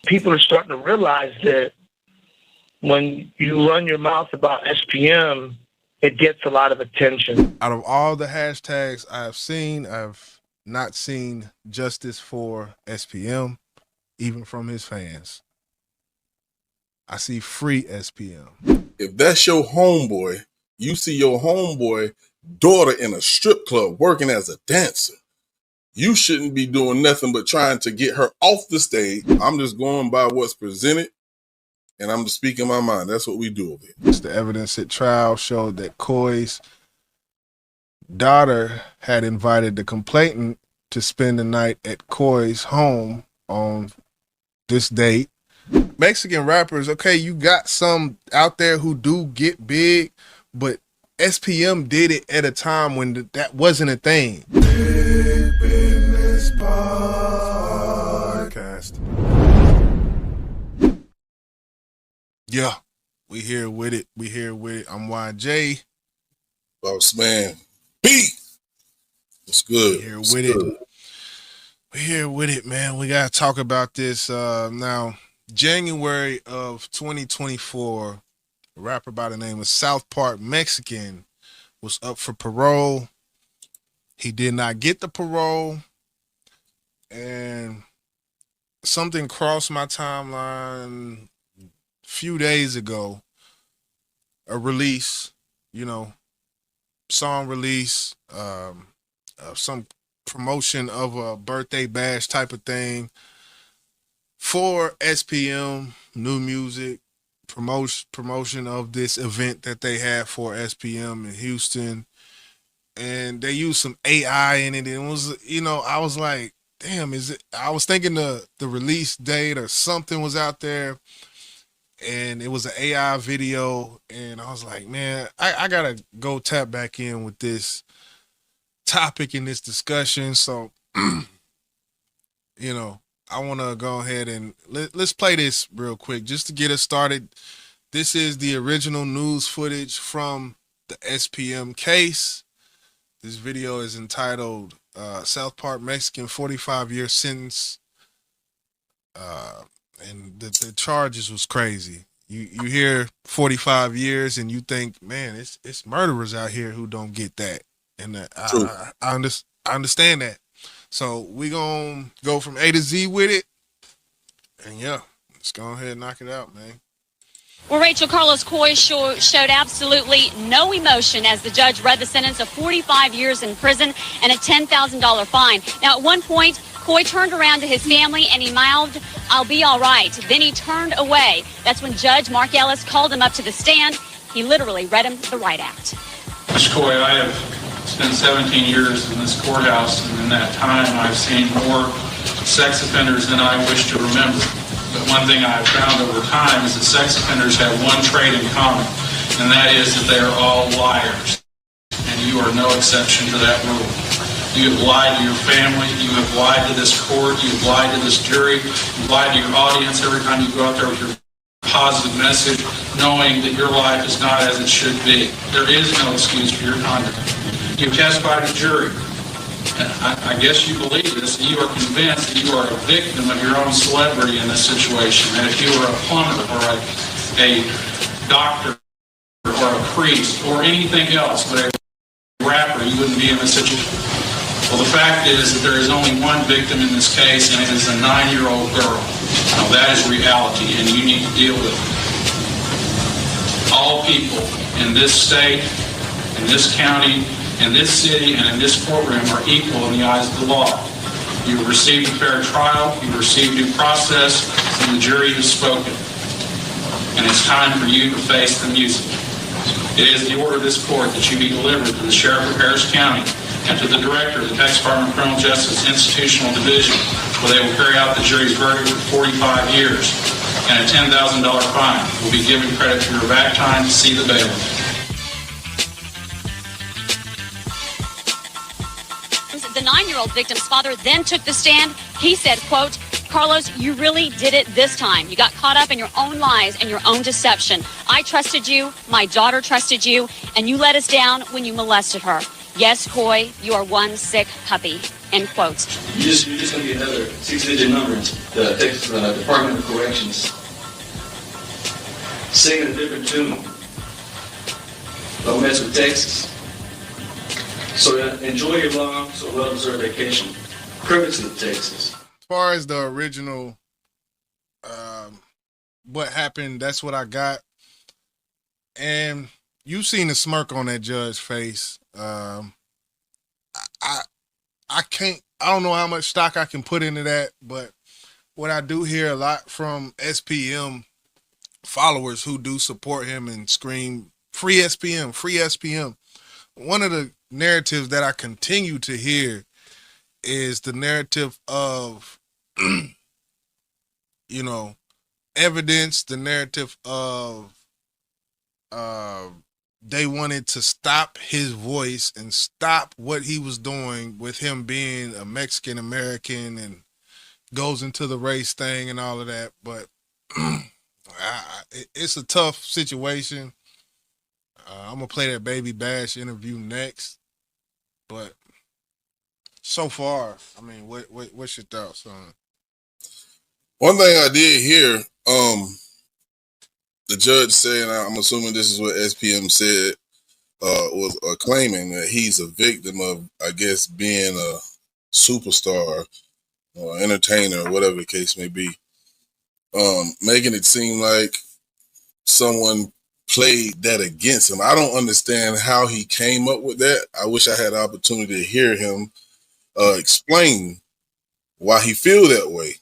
people are starting to realize that when you run your mouth about SPM, it gets a lot of attention. Out of all the hashtags I've seen, I've not seen justice for SPM, even from his fans. I see free SPM. If that's your homeboy, you see your homeboy daughter in a strip club working as a dancer, you shouldn't be doing nothing but trying to get her off the stage. I'm just going by what's presented, and I'm just speaking my mind. That's what we do over here. The evidence at trial showed that Coy's daughter had invited the complainant to spend the night at Coy's home on this date. Mexican rappers, okay, you got some out there who do get big, but SPM did it at a time when that wasn't a thing. Big Business Podcast. Yeah, we here with it. We here with it. I'm YJ. Boss man. B. What's good? We here with it. We here with it, man. We gotta talk about this now. January of 2024, a rapper by the name of South Park Mexican was up for parole. He did not get the parole, and something crossed my timeline a few days ago. A release, song release, some promotion of a birthday bash type of thing for SPM, new music, promotion of this event that they had for SPM in Houston. And they used some AI in it. And it was, I was like, damn, I was thinking the release date or something was out there, and it was an AI video. And I was like, man, I gotta go tap back in with this topic in this discussion. So, I want to go ahead and let's play this real quick just to get us started. This is the original news footage from the SPM case. This video is entitled South Park Mexican 45-year sentence. And the charges was crazy. You hear 45 years and you think, man, it's murderers out here who don't get that. And I understand that. So we gonna go from A to Z with it, and yeah, let's go ahead and knock it out, man. Well, Rachel, Carlos Coy showed absolutely no emotion as the judge read the sentence of 45 years in prison and a $10,000 fine. Now, at one point, Coy turned around to his family and he mouthed, "I'll be all right." Then he turned away. That's when Judge Mark Ellis called him up to the stand. He literally read him the right act. Mr. Coy, I have spent 17 years in this courthouse, and in that time I've seen more sex offenders than I wish to remember. But one thing I've found over time is that sex offenders have one trait in common, and that is that they are all liars. And you are no exception to that rule. You have lied to your family, you have lied to this court, you have lied to this jury, you've lied to your audience every time you go out there with your positive message, knowing that your life is not as it should be. There is no excuse for your conduct. You testified to jury. And I guess you believe this. You are convinced that you are a victim of your own celebrity in this situation. And if you were a plumber or a doctor or a priest or anything else, but a rapper, you wouldn't be in this situation. Well, the fact is that there is only one victim in this case, and it is a 9-year-old girl. Now, that is reality, and you need to deal with it. All people in this state, in this county, in this city, and in this courtroom are equal in the eyes of the law. You've received a fair trial, you've received due process, and the jury has spoken. And it's time for you to face the music. It is the order of this court that you be delivered to the Sheriff of Harris County and to the Director of the Texas Department of Criminal Justice Institutional Division, where they will carry out the jury's verdict for 45 years, and a $10,000 fine will be given credit for your back time to see the bailiff. The 9-year-old victim's father then took the stand. He said, quote, "Carlos, you really did it this time. You got caught up in your own lies and your own deception. I trusted you, my daughter trusted you, and you let us down when you molested her. Yes, Coy, you are one sick puppy," end quote. You're just going to be another 6-digit number in the Texas Department of Corrections singing a different tune. Don't mess with Texas. So enjoy your long, so well-deserved vacation. Privilege to Texas. As far as the original, what happened, that's what I got. And you've seen the smirk on that judge's face. I don't know how much stock I can put into that, but what I do hear a lot from SPM followers who do support him and scream, free SPM, free SPM. One of the narratives that I continue to hear is the narrative of, evidence, the narrative of they wanted to stop his voice and stop what he was doing with him being a Mexican American and goes into the race thing and all of that. But it's a tough situation. I'm gonna play that Baby Bash interview next, but so far, I mean, what's your thoughts on it? One thing I did hear, the judge saying, I'm assuming this is what SPM said, was claiming that he's a victim of, I guess, being a superstar or entertainer or whatever the case may be, making it seem like someone played that against him. I don't understand how he came up with that. I wish I had the opportunity to hear him explain why he feel that way.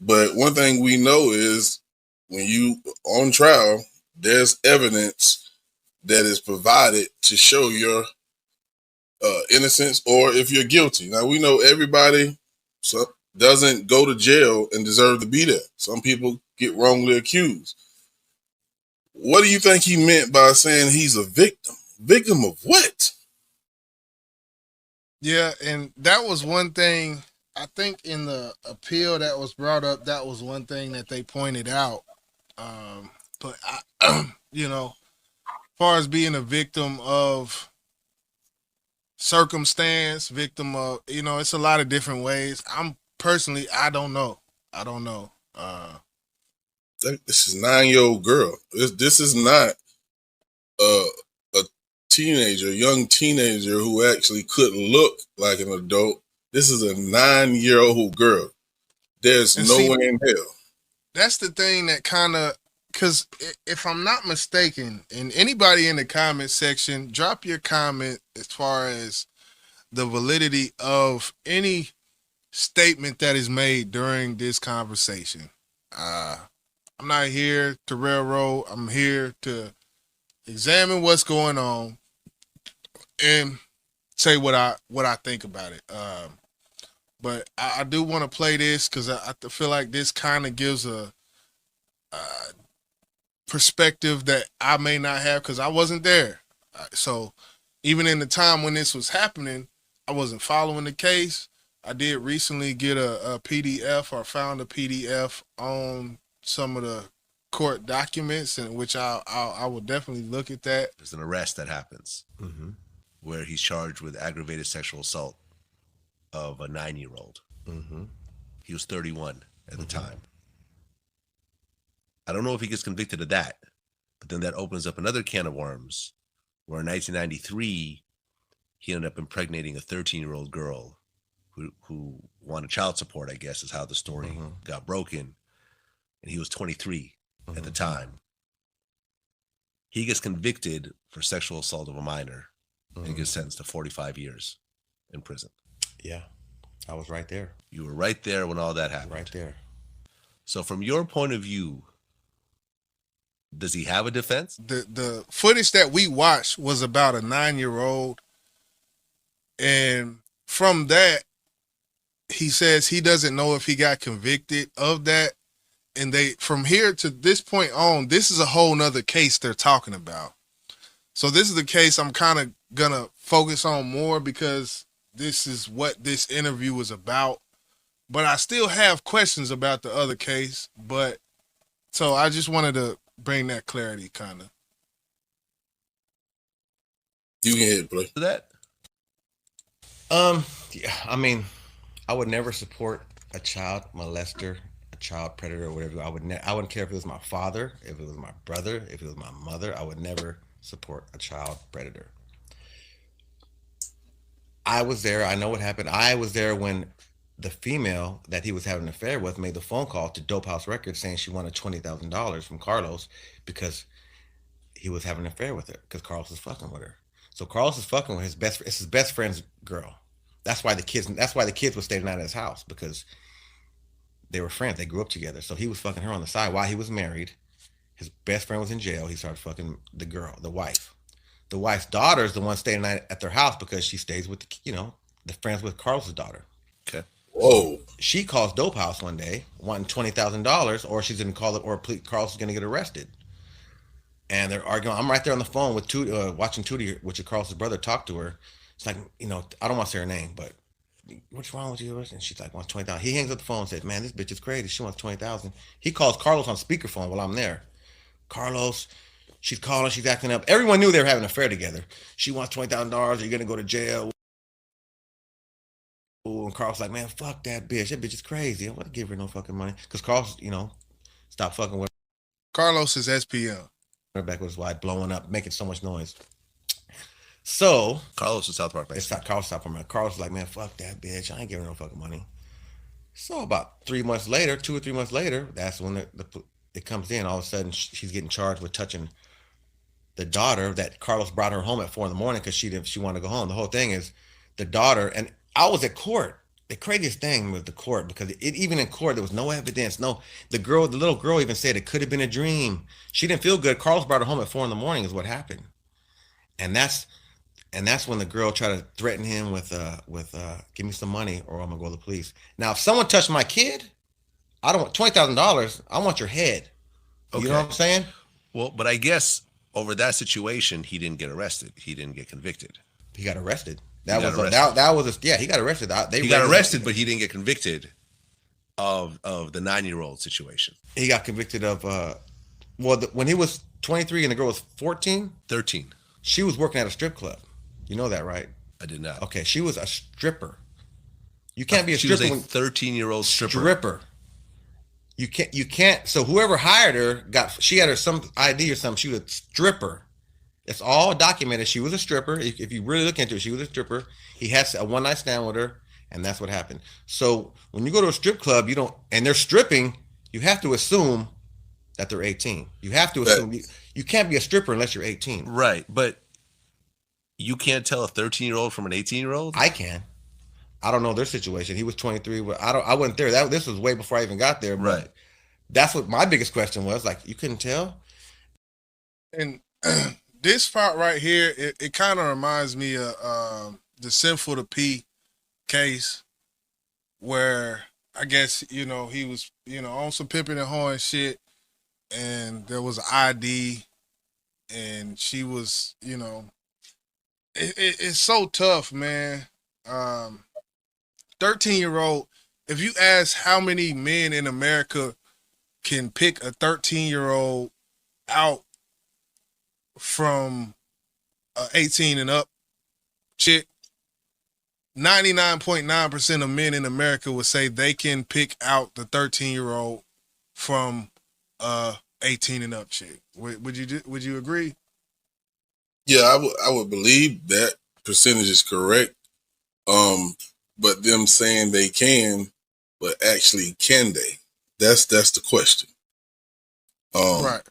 But one thing we know is when you on trial, there's evidence that is provided to show your innocence or if you're guilty. Now, we know everybody doesn't go to jail and deserve to be there. Some people get wrongly accused. What do you think he meant by saying he's a victim? Victim of what? Yeah, and that was one thing, I think in the appeal that was brought up, that was one thing that they pointed out. But, as far as being a victim of circumstance, victim of, it's a lot of different ways. I don't know. This is a 9-year-old girl. This is not a teenager, young teenager who actually could look like an adult. This is a 9-year-old girl. There's no way in hell. That's the thing that kind of, because if I'm not mistaken, and anybody in the comment section, drop your comment as far as the validity of any statement that is made during this conversation. I'm not here to railroad. I'm here to examine what's going on and say what I think about it. But I do want to play this because I feel like this kind of gives a perspective that I may not have because I wasn't there. So even in the time when this was happening, I wasn't following the case. I did recently get a PDF or found a PDF on some of the court documents, in which I will definitely look at that. There's an arrest that happens where he's charged with aggravated sexual assault of a 9-year-old. He was 31 at the time. I don't know if he gets convicted of that, but then that opens up another can of worms where in 1993, he ended up impregnating a 13-year-old girl who wanted child support, I guess is how the story got broken. And he was 23 at the time. He gets convicted for sexual assault of a minor and gets sentenced to 45 years in prison. Yeah, I was right there. You were right there when all that happened. Right there. So from your point of view, does he have a defense? The footage that we watched was about a 9-year-old. And from that, he says he doesn't know if he got convicted of that. And from here to this point on, this is a whole nother case they're talking about. So this is the case I'm kind of going to focus on more because this is what this interview was about. But I still have questions about the other case. So I just wanted to bring that clarity kind of. You can hit it, play. That? Yeah, I mean, I would never support a child molester, a child predator, or whatever. I wouldn't care if it was my father, if it was my brother, if it was my mother. I would never support a child predator. I was there. I know what happened. I was there when the female that he was having an affair with made the phone call to Dope House Records saying she wanted $20,000 from Carlos because he was having an affair with her because Carlos was fucking with her. So Carlos is fucking with his best. It's his best friend's girl. That's why the kids. That's why the kids would stay the night at his house because they were friends. They grew up together. So he was fucking her on the side while he was married. His best friend was in jail. He started fucking the girl, the wife. The wife's daughter is the one staying the night at their house because she stays with the friends with Carlos's daughter. Okay. Whoa. She calls Dope House one day wanting $20,000, or she's gonna call it, or Carlos is gonna get arrested. And they're arguing. I'm right there on the phone with watching Tootie, which is Carlos's brother, talk to her. It's like, I don't want to say her name, but what's wrong with you? And she's like, wants 20,000. He hangs up the phone and says, man, this bitch is crazy. She wants 20,000. He calls Carlos on speakerphone while I'm there. Carlos, she's calling, she's acting up. Everyone knew they were having an affair together. She wants $20,000. You're gonna go to jail. And Carl's like, man, fuck that bitch. That bitch is crazy. I want to give her no fucking money because Carlos, stopped fucking with Carlos is SPM. her back with his wife, blowing up, making so much noise. So Carlos is South Park. it's not Carlos stopped from her. Carlos was like, man, fuck that bitch. I ain't giving her no fucking money. So about 2 or 3 months later, that's when it comes in. All of a sudden, she's getting charged with touching the daughter that Carlos brought her home at 4 a.m. because she wanted to go home. The whole thing is the daughter, and I was at court. The craziest thing was the court because even in court there was no evidence. No, the little girl even said it could have been a dream. She didn't feel good. Carlos brought her home at 4 a.m. is what happened, and that's when the girl tried to threaten him with give me some money or I'm gonna go to the police. Now, if someone touched my kid, I don't want $20,000. I want your head. Okay. You know what I'm saying? Well, but I guess over that situation, he didn't get arrested. He didn't get convicted. He got arrested. He got arrested, He got arrested, but he didn't get convicted of the 9-year-old situation. He got convicted of when he was 23 and the girl was 14? 13. She was working at a strip club. You know that, right? I did not. Okay, she was a stripper. You can't be a stripper. She was a 13-year-old stripper. You can't. So whoever hired her she had her some ID or something. She was a stripper. It's all documented. She was a stripper. If you really look into it, she was a stripper. He had a one-night stand with her, and that's what happened. So when you go to a strip club, and they're stripping, you have to assume that they're 18. You have to assume you can't be a stripper unless you're 18. Right, but you can't tell a 13-year-old from an 18-year-old? I can. I don't know their situation. He was 23. I wasn't there. This was way before I even got there. But right. That's what my biggest question was. Like, you couldn't tell? And this part right here, it kind of reminds me of the Sinful to P case where I guess, he was, on some pimping and whoring shit, and there was an ID, and she was, it's so tough, man. 13-year-old, if you ask how many men in America can pick a 13-year-old out from 18 and up chick, 99.9% of men in America would say they can pick out the 13-year-old from 18 and up chick. Would you agree? Yeah, I would believe that percentage is correct. But them saying they can, but actually can they? That's the question. Right.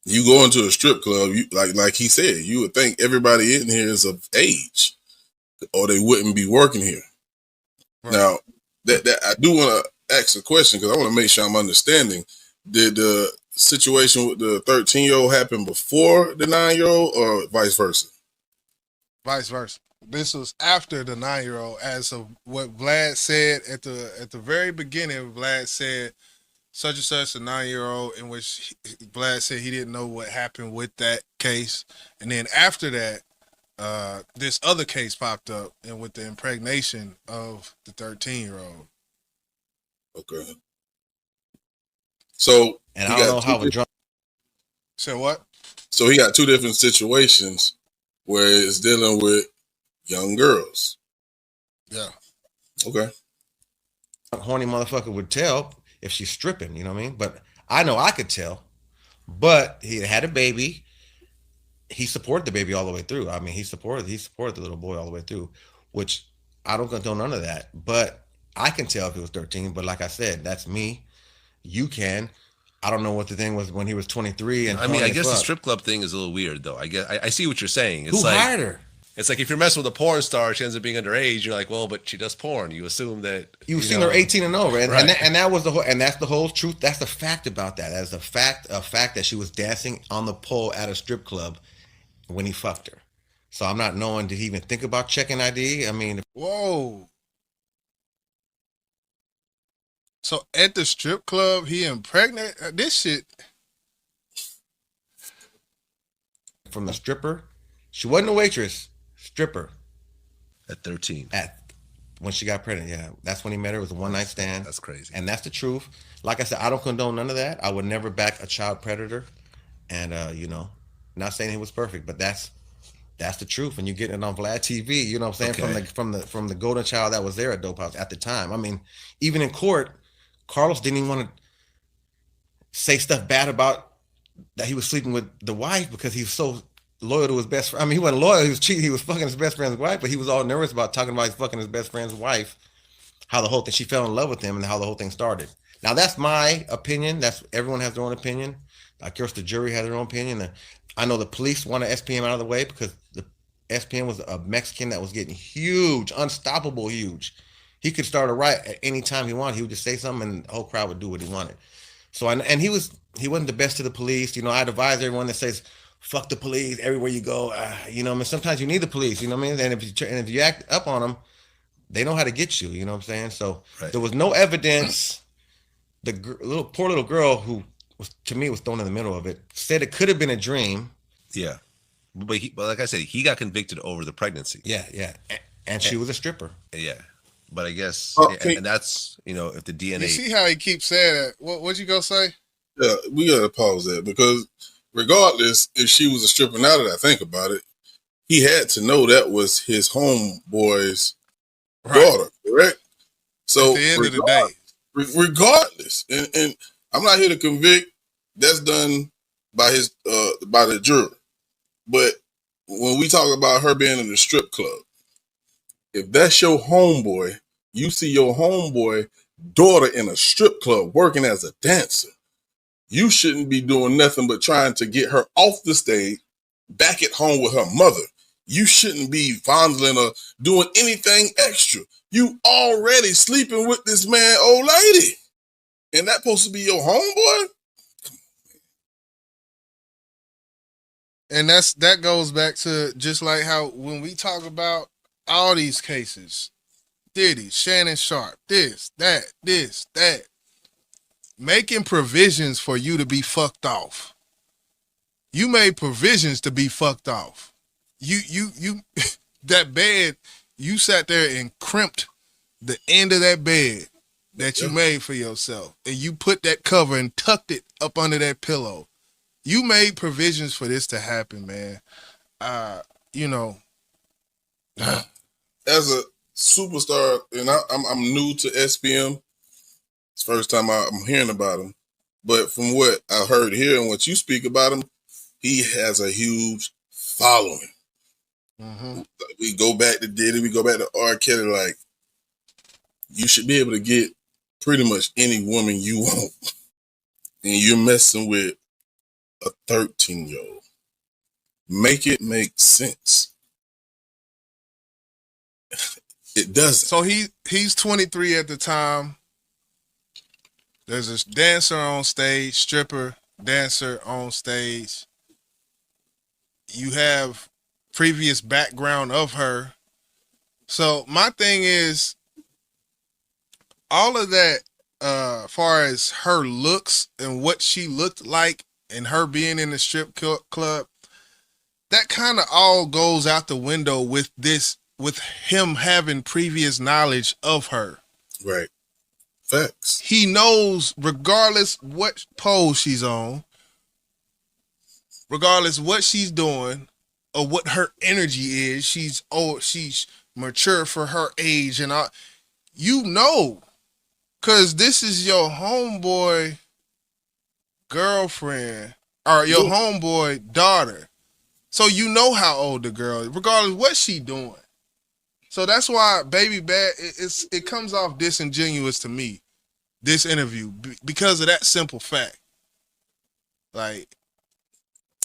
You go into a strip club, you like he said, you would think everybody in here is of age, or they wouldn't be working here. Right. Now, that I do want to ask a question because I want to make sure I'm understanding. Did the situation with the 13-year-old happen before the 9-year-old, or vice versa? Vice versa. This was after the 9-year-old, as of what Vlad said at the very beginning. Vlad said such and such, a 9-year-old, in which Vlad said he didn't know what happened with that case. And then after that, this other case popped up, and with the impregnation of the 13-year-old. Okay. So, and I don't know how it drunk. So what? So he got two different situations where it's dealing with young girls. Yeah. Okay. horny motherfucker would tell if she's stripping, you know what I mean? But I know I could tell. But he had a baby. He supported the baby all the way through. I mean, he supported the little boy all the way through, which I don't condone none of that. But I can tell if he was 13. But like I said, that's me. You can. I don't know what the thing was when he was 23. And I mean, I guess the strip club thing is a little weird, though. I see what you're saying. It's who like, hired her? It's like if you're messing with a porn star, she ends up being underage. You're like, well, but she does porn. You assume that you've seen her 18 and over, and, right. and that was the whole, and that's the whole truth. That's the fact about that. That's a fact that she was dancing on the pole at a strip club when he fucked her. So I'm not knowing, did he even think about checking ID? I mean, whoa. So at the strip club, he impregnated this shit. From the stripper, she wasn't a waitress. Stripper. At 13. When she got pregnant, yeah. That's when he met her. It was a one-night stand. That's crazy. And that's the truth. Like I said, I don't condone none of that. I would never back a child predator. And, not saying he was perfect, but that's the truth. And you getting it on Vlad TV, you know what I'm saying? Okay. From the golden child that was there at Dope House at the time. I mean, even in court, Carlos didn't even want to say stuff bad about that he was sleeping with the wife because he was so loyal to his best friend. I mean, he wasn't loyal. He was cheating. He was fucking his best friend's wife, but he was all nervous about talking about fucking his best friend's wife, how the whole thing, she fell in love with him and how the whole thing started. Now, that's my opinion. Everyone has their own opinion. Of course, the jury has their own opinion. I know the police wanted SPM out of the way because the SPM was a Mexican that was getting huge, unstoppable huge. He could start a riot at any time he wanted. He would just say something and the whole crowd would do what he wanted. So, and he wasn't the best to the police. I'd advise everyone that says, fuck the police everywhere you go. I mean, sometimes you need the police, you know what I mean? And if you act up on them, they know how to get you, you know what I'm saying? So There was no evidence. The poor little girl who was thrown in the middle of it said it could have been a dream. Yeah. But like I said, he got convicted over the pregnancy. Yeah. And she was a stripper. Yeah. But I guess, and that's, if the DNA. You see how he keeps saying that? What'd you go say? Yeah, we got to pause that because regardless if she was a stripper, now that I think about it, he had to know that was his homeboy's daughter, correct? So at the end of the day, regardless, and I'm not here to convict. That's done by by the jury. But when we talk about her being in the strip club, if that's your homeboy, you see your homeboy daughter in a strip club working as a dancer, you shouldn't be doing nothing but trying to get her off the stage, back at home with her mother. You shouldn't be fondling or doing anything extra. You already sleeping with this man, old lady. And that's supposed to be your homeboy? And that goes back to just like how when we talk about all these cases, Diddy, Shannon Sharp, this, that, making provisions for you to be fucked off. You made provisions to be fucked off. You that bed, you sat there and crimped the end of that bed that you made for yourself. And you put that cover and tucked it up under that pillow. You made provisions for this to happen, man. As a superstar, and I'm new to SPM. It's the first time I'm hearing about him. But from what I heard here and what you speak about him, he has a huge following. Mm-hmm. We go back to Diddy, we go back to R. Kelly, like, you should be able to get pretty much any woman you want. And you're messing with a 13-year-old. Make it make sense. It doesn't. So he's 23 at the time. There's this dancer on stage, stripper, dancer on stage. You have previous background of her. So my thing is, all of that, far as her looks and what she looked like and her being in the strip club, that kind of all goes out the window with him having previous knowledge of her. Right. Facts. He knows regardless what pose she's on, regardless what she's doing or what her energy is, she's mature for her age and all. You know Cause this is your homeboy girlfriend or your homeboy daughter. So you know how old the girl is, regardless of what she doing. So that's why Baby Bad it comes off disingenuous to me, this interview, because of that simple fact. Like,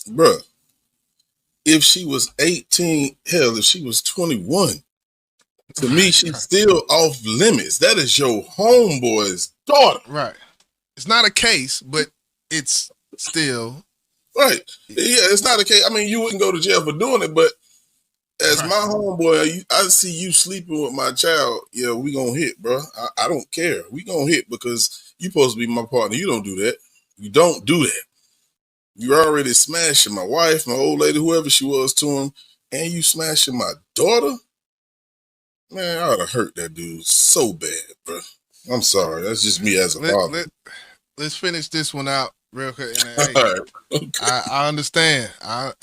bruh, if she was 18, hell, if she was 21, to me, she's still off limits. That is your homeboy's daughter. right. It's not a case, but it's still. Right. Yeah, it's not a case. I mean, you wouldn't go to jail for doing it, but as my homeboy, I see you sleeping with my child. Yeah, we gonna hit, bro. I don't care. We gonna hit because you supposed to be my partner. You don't do that. You don't do that. You're already smashing my wife, my old lady, whoever she was to him, and you smashing my daughter? Man, I ought to hurt that dude so bad, bro. I'm sorry. That's just me as a father. Let's finish this one out real quick. And, All right. Okay. I understand. A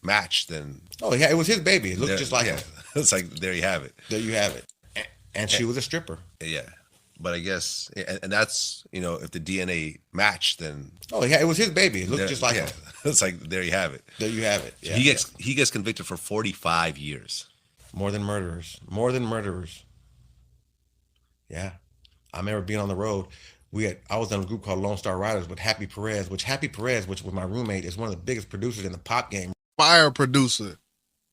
match, then. Oh yeah, it was his baby. It looked just like him. It's like, there you have it. There you have it. And she was a stripper. Yeah. But I guess, and that's, if the DNA matched, then. Oh yeah, it was his baby. It looked just like him. It's like, there you have it. There you have it. Yeah, he gets convicted for 45 years. More than murderers. More than murderers. Yeah. I remember being on the road. I was in a group called Lone Star Riders with Happy Perez, which was my roommate, is one of the biggest producers in the pop game. Fire producer.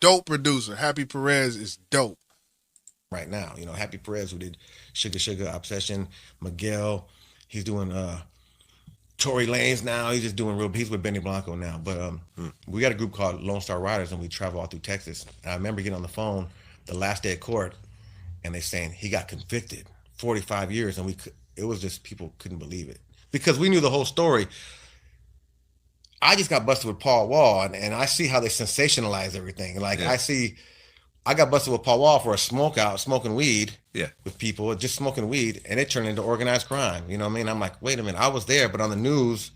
Dope producer. Happy Perez is dope. Right now. Happy Perez, who did Sugar Sugar, Obsession, Miguel. He's doing Tory Lanez now. He's just doing he's with Benny Blanco now. But we got a group called Lone Star Riders, and we travel all through Texas. And I remember getting on the phone the last day of court, and they saying he got convicted 45 years, and it was just, people couldn't believe it because we knew the whole story. I just got busted with Paul Wall, and I see how they sensationalize everything. Like, yeah. I got busted with Paul Wall for a smoking weed with people, just smoking weed, and it turned into organized crime. You know what I mean? I'm like, wait a minute, I was there, but on the news,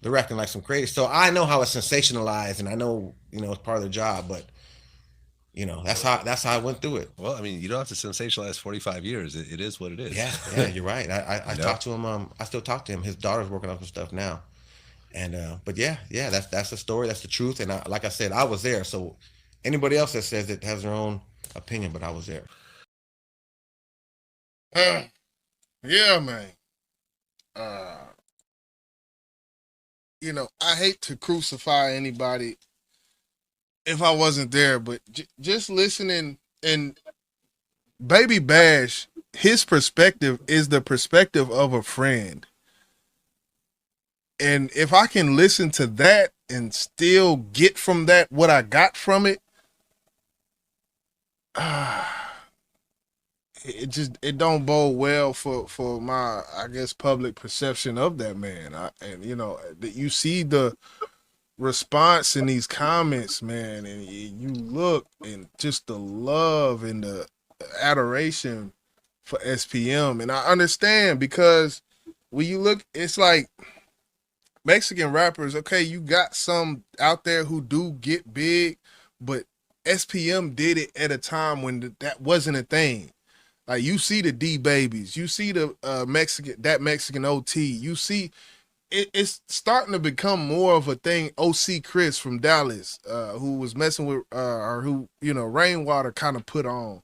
they're acting like some crazy. So I know how it's sensationalized, and I know, it's part of their job, but that's how I went through it. Well, I mean, you don't have to sensationalize 45 years. It is what it is. Yeah, you're right. I talked to him. I still talk to him. His daughter's working on some stuff now. And but yeah, that's the story. That's the truth. And like I said, I was there. So anybody else that says it has their own opinion, but I was there. Yeah, man. I hate to crucify anybody if I wasn't there, but just listening, and Baby Bash, his perspective is the perspective of a friend. And if I can listen to that and still get from that what I got from it, it don't bode well for my, I guess, public perception of that man. That you see the response in these comments, man, and you look, and just the love and the adoration for SPM. And I understand, because when you look, it's like Mexican rappers, okay, you got some out there who do get big, but SPM did it at a time when that wasn't a thing. Like, you see the D Babies, you see the Mexican OT, you see it's starting to become more of a thing. OC Chris from Dallas, who was messing with, or who, Rainwater kind of put on.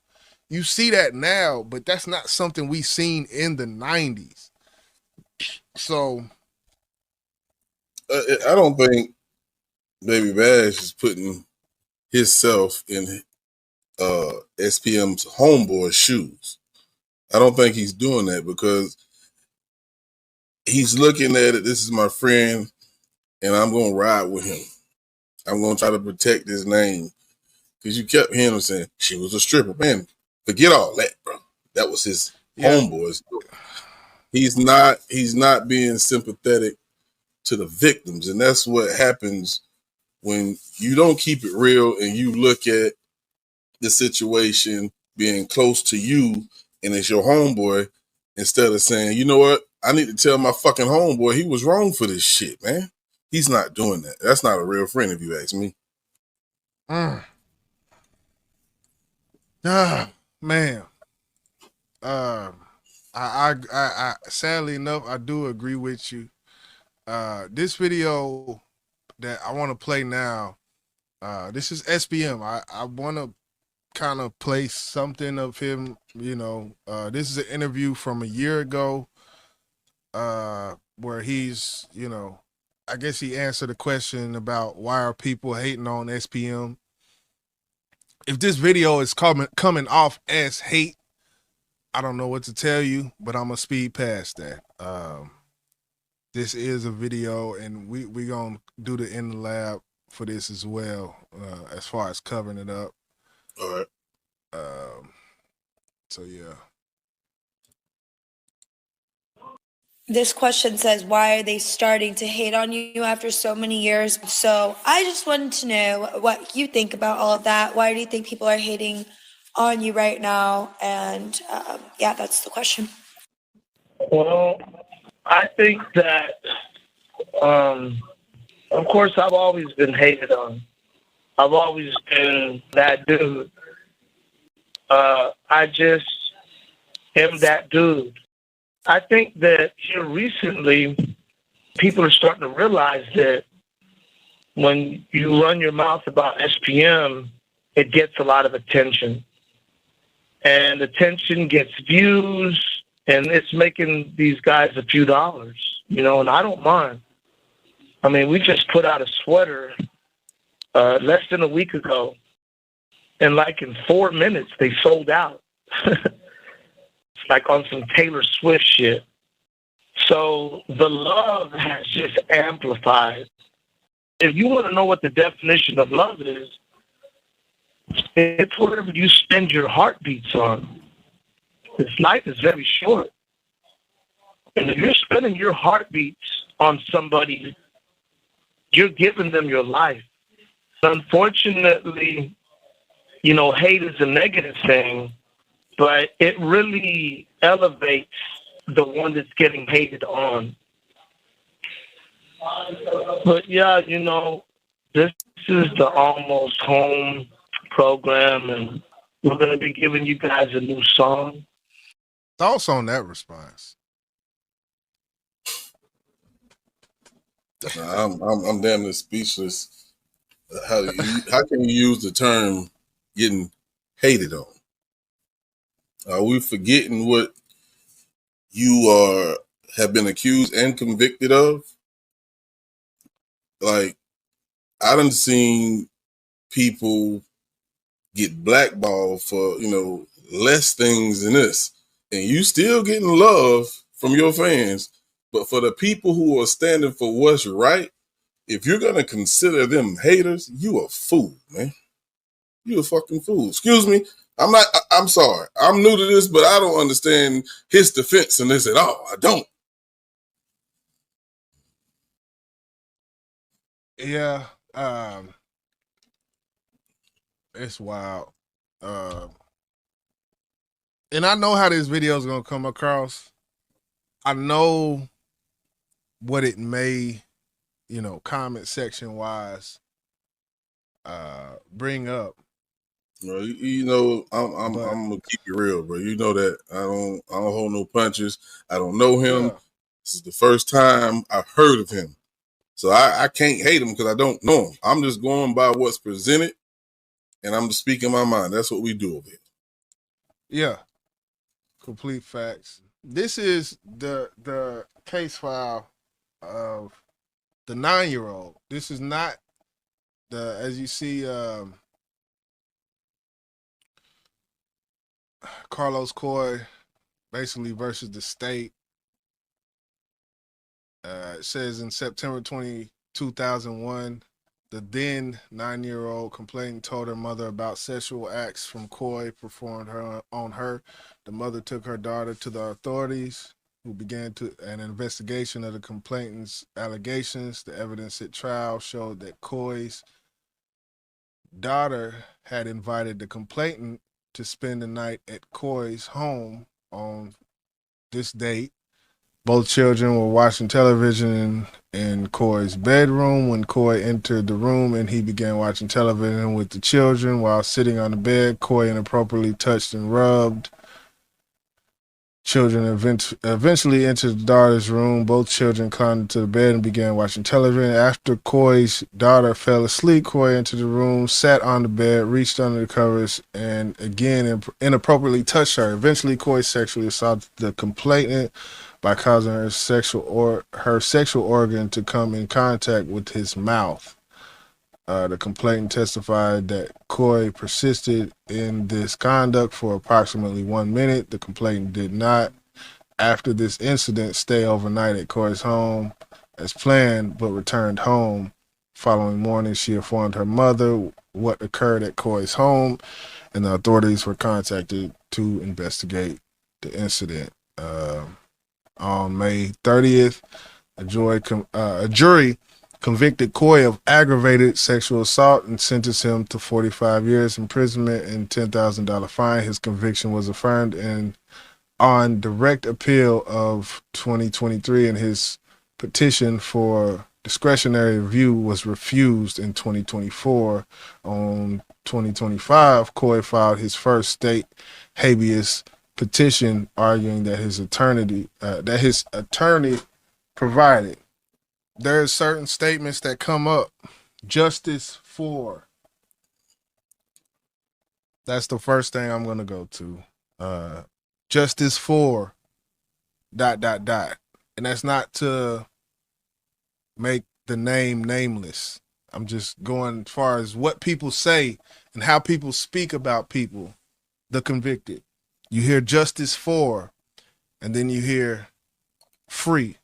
You see that now, but that's not something we seen in the 90s. So I don't think Baby Bash is putting himself in SPM's homeboy's shoes. I don't think he's doing that, because he's looking at it, this is my friend, and I'm going to ride with him. I'm going to try to protect his name. Because you kept hearing him saying, she was a stripper. Man, forget all that, bro. That was his homeboys. He's not being sympathetic to the victims. And that's what happens when you don't keep it real and you look at the situation being close to you and it's your homeboy, instead of saying, you know what, I need to tell my fucking homeboy he was wrong for this shit, man. He's not doing that. That's not a real friend, if you ask me. Man. I sadly enough, I do agree with you. This video that I want to play now, this is SPM. I want to kind of play something of him. This is an interview from a year ago, where he's, I guess he answered a question about why are people hating on SPM. If this video is coming off as hate, I don't know what to tell you, but I'm gonna speed past that. This is a video, and we gonna do the in the lab for this as well, as far as covering it up. All right. So yeah. This question says, why are they starting to hate on you after so many years? So I just wanted to know what you think about all of that. Why do you think people are hating on you right now? And yeah, that's the question. Well, I think that, of course, I've always been hated on. I've always been that dude. I just am that dude. I think that here recently, people are starting to realize that when you run your mouth about SPM, it gets a lot of attention. And attention gets views, and it's making these guys a few dollars, and I don't mind. I mean, we just put out a sweater less than a week ago, and like in 4 minutes, they sold out. It's like on some Taylor Swift shit. So the love has just amplified. If you want to know what the definition of love is, it's whatever you spend your heartbeats on. This life is very short. And if you're spending your heartbeats on somebody, you're giving them your life. Unfortunately, hate is a negative thing, but it really elevates the one that's getting hated on. But yeah, this is the Almost Home program, and we're going to be giving you guys a new song. Thoughts on that response? I'm damn near speechless. How can you use the term getting hated on? Are we forgetting what you have been accused and convicted of? Like, I done seen people get blackballed for, less things than this. And you still getting love from your fans. But for the people who are standing for what's right, if you're going to consider them haters, you a fool, man. You a fucking fool. Excuse me. I'm sorry. I'm new to this, but I don't understand his defense in this at all. I don't. Yeah. It's wild. And I know how this video is going to come across. I know what it may, comment section wise, bring up. Bro, I'm gonna keep you real, bro. You know that I don't hold no punches. I don't know him. Yeah. This is the first time I've heard of him, so I can't hate him because I don't know him. I'm just going by what's presented, and I'm just speaking my mind. That's what we do over here. Yeah, complete facts. This is the case file of the 9-year-old. This is not as you see. Carlos Coy basically versus the state. It says in September 2001, the then 9-year-old complainant told her mother about sexual acts from Coy performed on her. The mother took her daughter to the authorities, who began an investigation of the complainant's allegations. The evidence at trial showed that Coy's daughter had invited the complainant to spend the night at Coy's home on this date. Both children were watching television in Coy's bedroom when Coy entered the room, and he began watching television with the children. While sitting on the bed, Coy inappropriately touched and rubbed Children eventually entered the daughter's room. Both children climbed into the bed and began watching television. After Coy's daughter fell asleep, Coy entered the room, sat on the bed, reached under the covers, and again inappropriately touched her. Eventually, Coy sexually assaulted the complainant by causing her sexual organ to come in contact with his mouth. The complainant testified that Coy persisted in this conduct for approximately 1 minute. The complainant did not, after this incident, stay overnight at Coy's home as planned, but returned home. Following morning, she informed her mother what occurred at Coy's home, and the authorities were contacted to investigate the incident. On May 30th, a jury convicted Coy of aggravated sexual assault and sentenced him to 45 years imprisonment and $10,000 fine. His conviction was affirmed and on direct appeal of 2023, and his petition for discretionary review was refused in 2024. On 2025, Coy filed his first state habeas petition arguing that his attorney provided. There are certain statements that come up. Justice for. That's the first thing I'm going to go to. Justice for ... And that's not to make the name nameless. I'm just going as far as what people say and how people speak about people, the convicted. You hear justice for, and then you hear free.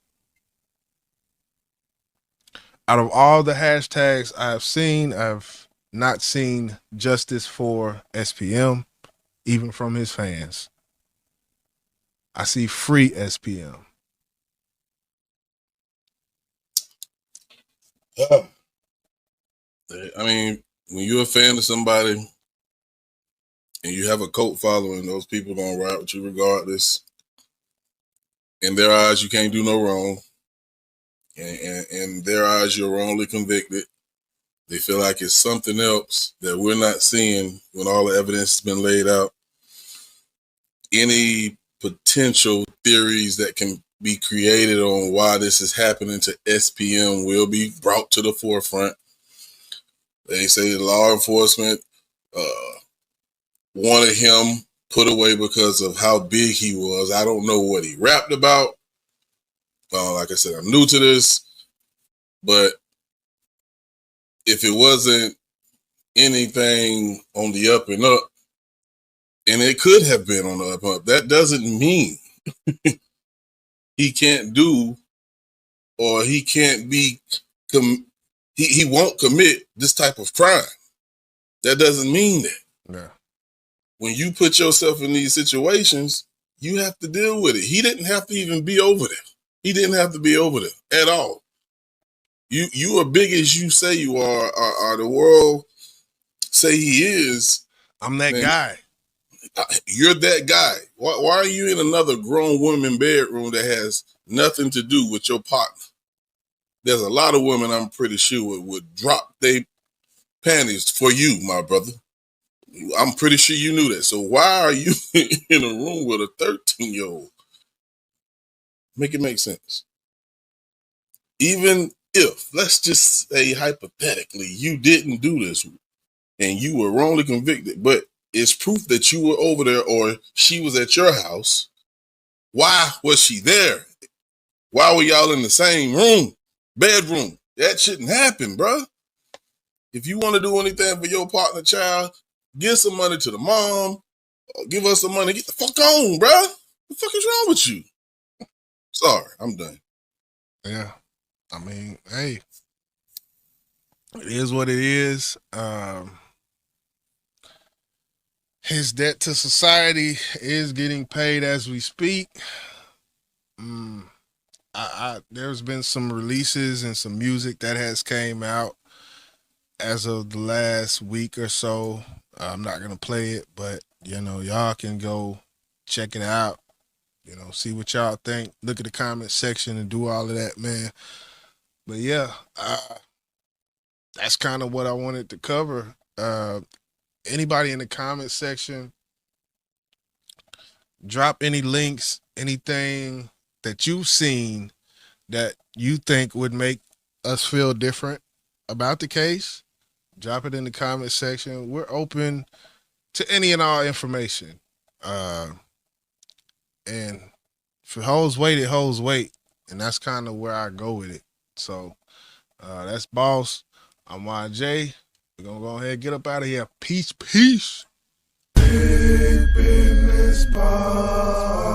Out of all the hashtags I've seen, I've not seen justice for SPM, even from his fans. I see free SPM. I mean, when you're a fan of somebody and you have a cult following, those people don't ride with you regardless. In their eyes, you can't do no wrong. And in their eyes, you're wrongly convicted. They feel like it's something else that we're not seeing when all the evidence has been laid out. Any potential theories that can be created on why this is happening to SPM will be brought to the forefront. They say the law enforcement wanted him put away because of how big he was. I don't know what he rapped about. Like I said, I'm new to this, but if it wasn't anything on the up and up, and it could have been on the up and up, that doesn't mean he can't do or he can't be, he won't commit this type of crime. That doesn't mean that. Yeah. When you put yourself in these situations, you have to deal with it. He didn't have to even be over there. He didn't have to be over there at all. You are big as you say you are the world say he is. I'm that guy. You're that guy. Why are you in another grown woman bedroom that has nothing to do with your partner? There's a lot of women I'm pretty sure would drop their panties for you, my brother. I'm pretty sure you knew that. So why are you in a room with a 13-year-old? Make it make sense. Even if, let's just say hypothetically, you didn't do this and you were wrongly convicted, but it's proof that you were over there or she was at your house. Why was she there? Why were y'all in the same room, bedroom? That shouldn't happen, bro. If you want to do anything for your partner, child, give some money to the mom. Give us some money. Get the fuck on, bro. What the fuck is wrong with you? Sorry, I'm done. Yeah. I mean, hey, it is what it is. His debt to society is getting paid as we speak. There's been some releases and some music that has came out as of the last week or so. I'm not going to play it, but, y'all can go check it out, see what y'all think. Look at the comment section and do all of that, man. But, yeah, that's kind of what I wanted to cover. Anybody in the comment section Drop any links, anything that you've seen that you think would make us feel different about the case. Drop it in the comment section. We're open to any and all information. And if it holds weight, it holds weight. And that's kind of where I go with it. So that's Boss. I'm YJ. We're going to go ahead and get up out of here. Peace, peace. Big Business Podcast.